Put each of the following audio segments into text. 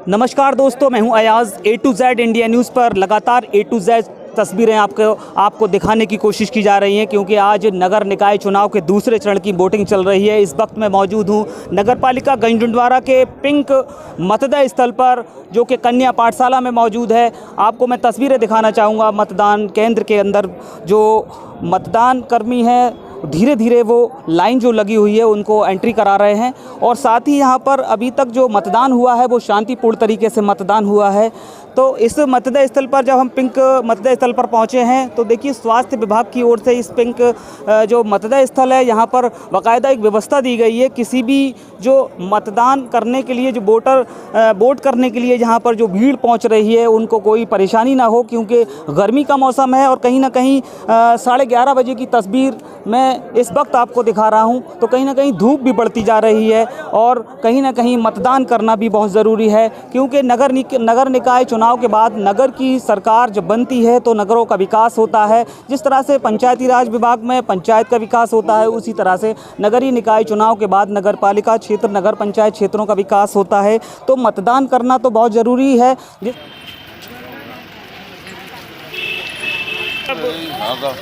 नमस्कार दोस्तों, मैं हूं अयाज। ए टू जेड इंडिया न्यूज़ पर लगातार ए टू जेड तस्वीरें आपको दिखाने की कोशिश की जा रही हैं, क्योंकि आज नगर निकाय चुनाव के दूसरे चरण की वोटिंग चल रही है। इस वक्त मैं मौजूद हूं नगर पालिका गंजडुंडवारा के पिंक मतदान स्थल पर, जो कि कन्या पाठशाला में मौजूद है। आपको मैं तस्वीरें दिखाना चाहूँगा। मतदान केंद्र के अंदर जो मतदान कर्मी हैं, धीरे धीरे वो लाइन जो लगी हुई है उनको एंट्री करा रहे हैं, और साथ ही यहाँ पर अभी तक जो मतदान हुआ है वो शांतिपूर्ण तरीके से मतदान हुआ है। तो इस मतदान स्थल पर जब हम पिंक मतदान स्थल पर पहुँचे हैं तो देखिए, स्वास्थ्य विभाग की ओर से इस पिंक जो मतदान स्थल है यहाँ पर बाकायदा एक व्यवस्था दी गई है। किसी भी जो मतदान करने के लिए, जो वोट करने के लिए यहाँ पर जो भीड़ पहुँच रही है, उनको कोई परेशानी ना हो, क्योंकि गर्मी का मौसम है। और कहीं ना कहीं 11:30 बजे की तस्वीर मैं इस वक्त आपको दिखा रहा हूं, तो कहीं ना कहीं धूप भी बढ़ती जा रही है, और कहीं ना कहीं मतदान करना भी बहुत ज़रूरी है, क्योंकि नगर निकाय चुनाव के बाद नगर की सरकार जब बनती है तो नगरों का विकास होता है। जिस तरह से पंचायती राज विभाग में पंचायत का विकास होता है, उसी तरह से नगरीय निकाय चुनाव के बाद नगर पालिका क्षेत्र, नगर पंचायत क्षेत्रों का विकास होता है। तो मतदान करना तो बहुत ज़रूरी है।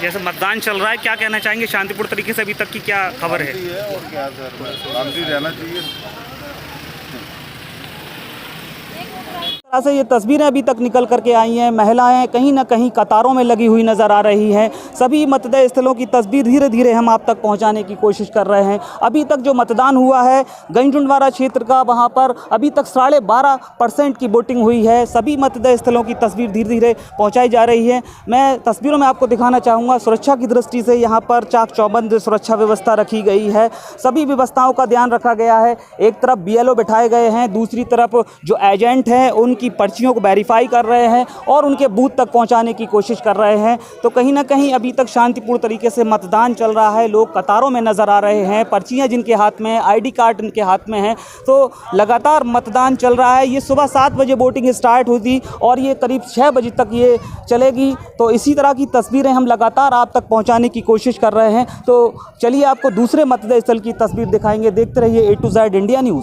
जैसे मतदान चल रहा है, क्या कहना चाहेंगे? शांतिपूर्ण तरीके से अभी तक की क्या खबर है? और क्या सर, शांति रहना चाहिए। तरह से ये तस्वीरें अभी तक निकल करके आई हैं। महिलाएं कहीं ना कहीं कतारों में लगी हुई नज़र आ रही हैं। सभी मतदान स्थलों की तस्वीर धीरे धीरे हम आप तक पहुंचाने की कोशिश कर रहे हैं। अभी तक जो मतदान हुआ है गंजडुंडवारा क्षेत्र का, वहां पर अभी तक 12.5% की वोटिंग हुई है। सभी मतदान स्थलों की तस्वीर धीरे धीरे पहुँचाई जा रही है। मैं तस्वीरों में आपको दिखाना चाहूँगा, सुरक्षा की दृष्टि से यहाँ पर चाक चौबंद सुरक्षा व्यवस्था रखी गई है। सभी व्यवस्थाओं का ध्यान रखा गया है। एक तरफ BLO बिठाए गए हैं, दूसरी तरफ जो एजेंट हैं उनकी पर्चियों को वेरीफाई कर रहे हैं और उनके बूथ तक पहुंचाने की कोशिश कर रहे हैं। तो कहीं ना कहीं अभी तक शांतिपूर्ण तरीके से मतदान चल रहा है। लोग कतारों में नज़र आ रहे हैं, पर्चियां जिनके हाथ में, ID कार्ड इनके हाथ में हैं। तो लगातार मतदान चल रहा है। ये सुबह 7 बजे वोटिंग स्टार्ट हुई और ये करीब 6 बजे तक ये चलेगी। तो इसी तरह की तस्वीरें हम लगातार आप तक पहुँचाने की कोशिश कर रहे हैं। तो चलिए आपको दूसरे मतदान स्थल की तस्वीर दिखाएंगे। देखते रहिए A to Z India news.